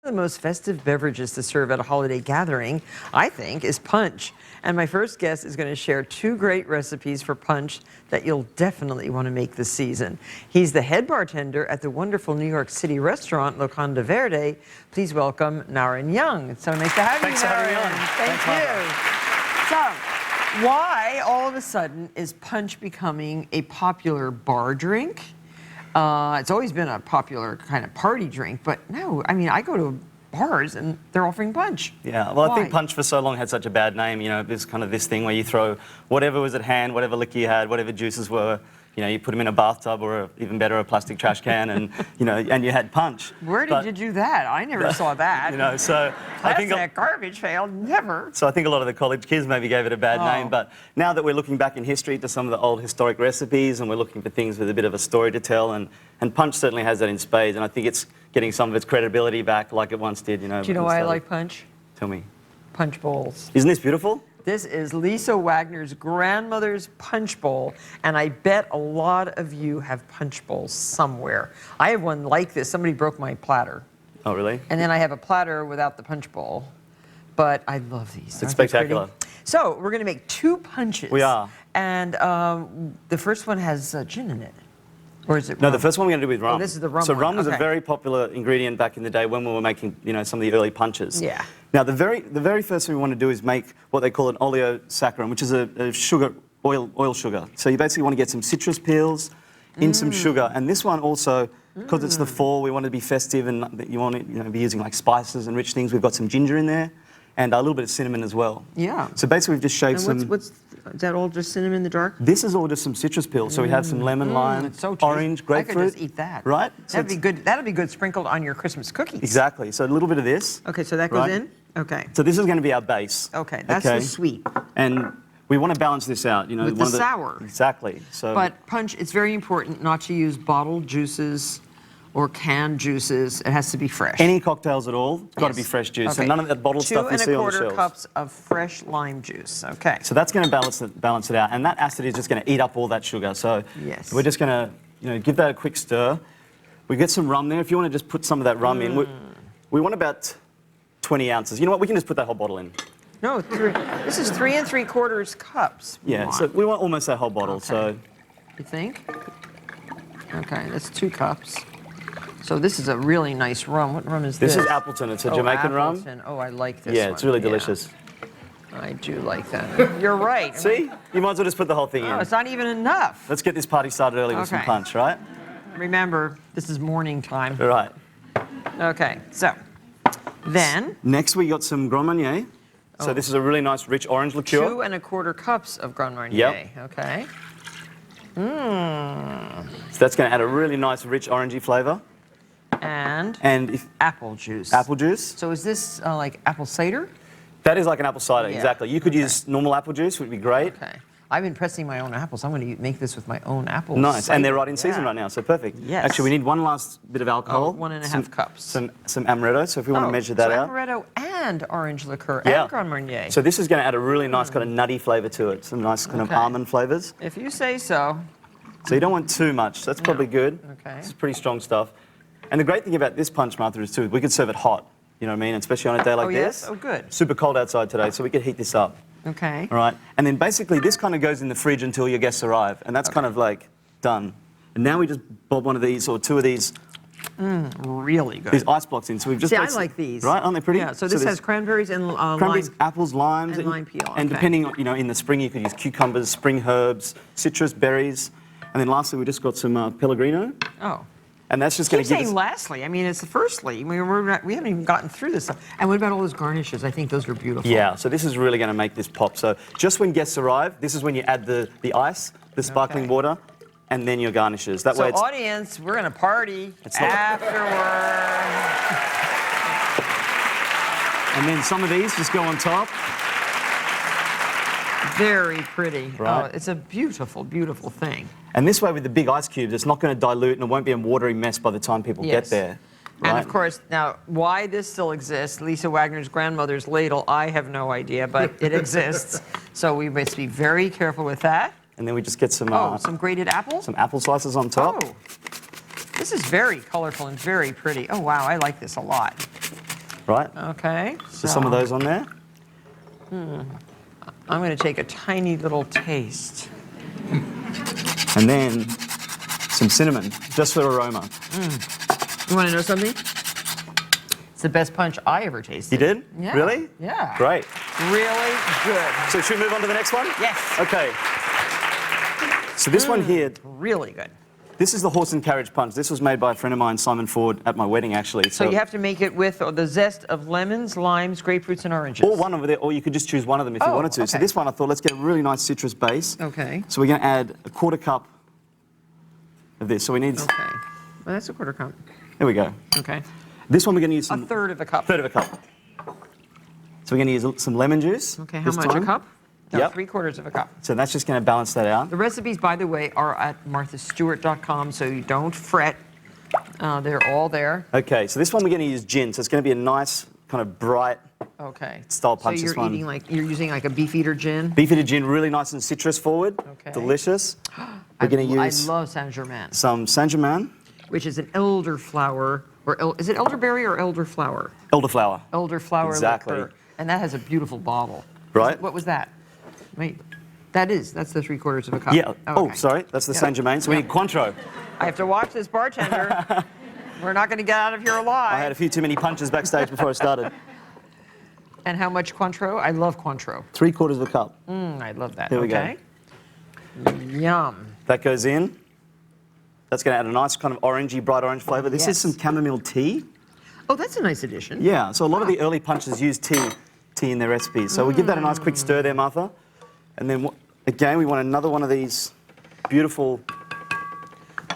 The most festive beverages to serve at a holiday gathering, I think, is punch. And my first guest is going to share 2 great recipes for punch that you'll definitely want to make this season. He's the head bartender at the wonderful New York City restaurant Locanda Verde. Please welcome Naren Young. It's so nice to have you, Thanks for having me on. Thank you. So, why all of a sudden is punch becoming a popular bar drink? It's always been a popular kind of party drink, but no, I mean, I go to bars and they're offering punch. Yeah, well, Why? I think punch for so long had such a bad name. You know, it's kind of this thing where you throw whatever was at hand, whatever liquor you had, whatever juices were, you know, you put them in a bathtub or even better, a plastic trash can, and and you had punch. Where did you do that? I never saw that. You know, so I think that garbage pail, never. So I think a lot of the college kids maybe gave it a bad name, but now that we're looking back in history to some of the old historic recipes and we're looking for things with a bit of a story to tell, and punch certainly has that in spades, and I think it's getting some of its credibility back like it once did. You know. Do you know why I like punch? Tell me. Punch bowls. Isn't this beautiful? This is Lisa Wagner's grandmother's punch bowl, and I bet a lot of you have punch bowls somewhere. I have one like this. Somebody broke my platter. Oh, really? And then I have a platter without the punch bowl. But I love these. It's spectacular. So we're going to make 2 punches. We are. And the first one has gin in it. Or is it rum? No, the first one we're going to do with rum. Oh, this is the rum So one. rum was a very popular ingredient back in the day when we were making, some of the early punches. Yeah. Now, the very first thing we want to do is make what they call an oleosaccharin, which is a sugar, oil sugar. So you basically want to get some citrus peels in some sugar. And this one also, because it's the fall, we want to be festive and you want to be using like spices and rich things. We've got some ginger in there and a little bit of cinnamon as well. Yeah. So basically we've just shaved some... Is that all just cinnamon in the dark? This is all just some citrus peels. So we have some lemon, lime, so orange, grapefruit. I could just eat that. Right? That'd be good. That'd be good sprinkled on your Christmas cookies. Exactly. So a little bit of this. Okay, so that goes in? Okay. So this is going to be our base. Okay, that's the sweet. And we want to balance this out, With the sour. Exactly. So. But punch, it's very important not to use bottled juices or canned juices. It has to be fresh. Any cocktails at all, it's got to be fresh juice. Okay. And none of that bottled stuff you see on the shelves. 2¼ cups of fresh lime juice. Okay. So that's going to balance it out. And that acid is just going to eat up all that sugar. So we're just going to give that a quick stir. We get some rum there. If you want to just put some of that rum in, we want about 20 ounces. You know what? We can just put that whole bottle in. No, this is 3¾ cups. Yeah, so we want almost that whole bottle. Okay. So. You think? Okay, that's 2 cups. So this is a really nice rum. What rum is this? This is Appleton. It's a Jamaican Appleton. rum. Oh, I like this Yeah, one. it's really delicious. I do like that. You're right. See? You might as well just put the whole thing in. Oh, it's not even enough. Let's get this party started early with some punch, right? Remember, this is morning time. All right. Okay, so then... Next, we got some Grand Marnier. So this is a really nice, rich orange liqueur. 2¼ cups of Grand Marnier. Yep. Okay. So that's going to add a really nice, rich, orangey flavour. And apple juice. Apple juice. So is this like apple cider? That is like an apple cider, exactly. You could use normal apple juice, which would be great. Okay. I've been pressing my own apples. I'm going to make this with my own apples. Nice, and they're right in season right now, so perfect. Yes. Actually, we need one last bit of alcohol. 1½ cups. Some amaretto, so if we want to measure that out. Amaretto and orange liqueur and Grand Marnier. So this is going to add a really nice kind of nutty flavour to it, some nice kind of almond flavours. If you say so. So you don't want too much, that's probably good. Okay. It's pretty strong stuff. And the great thing about this punch, Martha, is too, we could serve it hot, you know what I mean, especially on a day like this. Oh, good. Super cold outside today, so we could heat this up. Okay. All right, and then basically this kind of goes in the fridge until your guests arrive, and that's kind of like done. And now we just bob one of these or 2 of these. Really good. These ice blocks in, so we've just. See, I like these. Right, aren't they pretty? Yeah. So this has cranberries and cranberries, lime. apples, limes, and lime peel. And depending on, in the spring you could use cucumbers, spring herbs, citrus, berries, and then lastly we just got some Pellegrino. Oh. And that's just going to give us... lastly. I mean, it's the firstly. We haven't even gotten through this. And what about all those garnishes? I think those are beautiful. Yeah, so this is really going to make this pop. So just when guests arrive, this is when you add the ice, the sparkling water, and then your garnishes. That way it's... audience, we're going to party afterward. And then some of these just go on top. Very pretty. Right. Oh, it's a beautiful, beautiful thing. And this way with the big ice cubes, it's not going to dilute and it won't be a watery mess by the time people get there. Right? And of course, now, why this still exists, Lisa Wagner's grandmother's ladle, I have no idea, but it exists. So we must be very careful with that. And then we just get some... some grated apples? Some apple slices on top. Oh, this is very colorful and very pretty. Oh, wow, I like this a lot. right? Okay. So some of those on there. I'm going to take a tiny little taste. And then some cinnamon, just for aroma. You want to know something? It's the best punch I ever tasted. You did? Yeah. Really? Yeah. Great. Really good. So should we move on to the next one? Yes. Okay. So this one here, Really good. this is the horse and carriage punch. This was made by a friend of mine, Simon Ford, at my wedding, actually. So you have to make it with the zest of lemons, limes, grapefruits, and oranges. Or one over there, or you could just choose one of them if you wanted to. So okay. this one, I thought, let's get a really nice citrus base. Okay. So we're going to add a 1/4 cup of this. So we need... Okay. Well, that's a 1/4 cup. There we go. Okay. This one we're going to use A some... 1/3 of a cup. 1/3 of a cup. So we're going to use some lemon juice. Okay, how this much? time. A cup? No, Yep. 3/4 of a cup. So that's just going to balance that out. The recipes, by the way, are at marthastewart.com, so you don't fret. They're all there. Okay, so this one we're going to use gin. So it's going to be a nice, kind of bright Okay. style punch. So you're this one. eating like, you're using like a Beefeater gin? Beefeater gin, really nice and citrus forward. Okay. Delicious. We're going to use I love Saint-Germain, some Saint-Germain, which is an elderflower, or is it elderberry or elderflower? elderflower. Elderflower Exactly. liqueur. And that has a beautiful bottle. Right. What was that? Wait. That's the 3/4 of a cup. Yeah. Oh, okay. sorry. That's the Yeah. Saint-Germain. So we need Cointreau. I have to watch this bartender. We're not going to get out of here alive. I had a few too many punches backstage before I started. And how much Cointreau? I love Cointreau. 3/4 of a cup. I love that. Here we go. Okay. Yum. That goes in. That's going to add a nice kind of orangey, bright orange flavour. This is Yes. some chamomile tea. Oh, that's a nice addition. Yeah. So a lot of the early punches use tea in their recipes. So we'll give that a nice quick stir there, Martha. And then again, we want another one of these beautiful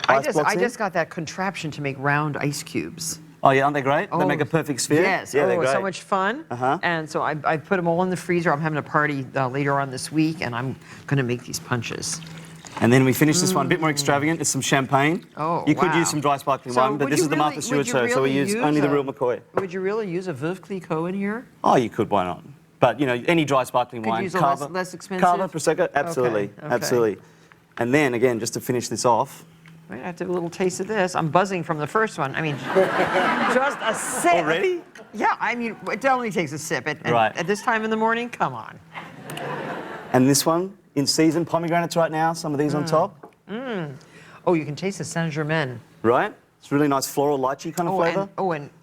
ice blocks I in. just got that contraption to make round ice cubes. Oh yeah, aren't they great? They make a perfect sphere. Yes. Yeah, they're oh, great. so much fun. And so I put them all in the freezer. I'm having a party later on this week, and I'm going to make these punches. And then we finish this one a bit more extravagant. It's some champagne. Oh, You could wow. use some dry sparkling So wine, but would this you is the really- Martha Stewart would you show, so we really use use only the a- real McCoy. Would you really use a Veuve Clicquot in here? Oh, you could, why not? But, you know, any dry sparkling Could wine. use a Cava, less expensive? Cava, Prosecco, absolutely, Okay. absolutely. And then, again, just to finish this off. I have to have a little taste of this. I'm buzzing from the first one. I mean, just a sip. Already? Yeah, I mean, it only takes a sip. Right. At this time in the morning, come on. And this one, in season, pomegranates right now, some of these on top. Oh, you can taste the Saint-Germain. Right? It's really nice floral, lychee kind of flavour.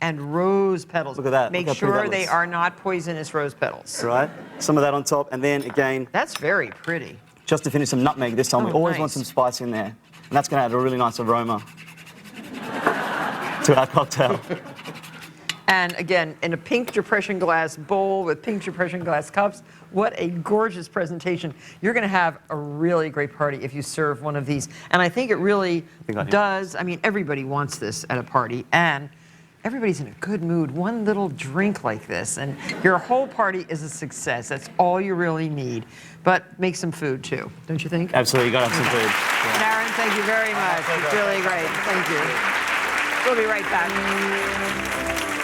And rose petals. Look at that. Make Look how pretty sure that they looks. are not poisonous rose petals. Right? Some of that on top. And then, again, That's very pretty. just to finish, some nutmeg this time. We Oh, always want nice. some spice in there. And that's going to add a really nice aroma to our cocktail. And again, in a pink depression glass bowl with pink depression glass cups, what a gorgeous presentation. You're going to have a really great party if you serve one of these. And I think it really does. I mean, everybody wants this at a party, and everybody's in a good mood. One little drink like this, and your whole party is a success. That's all you really need. But make some food, too, don't you think? Absolutely, you got to have some food. Darren, thank you very much. It's really great. Thank you. We'll be right back.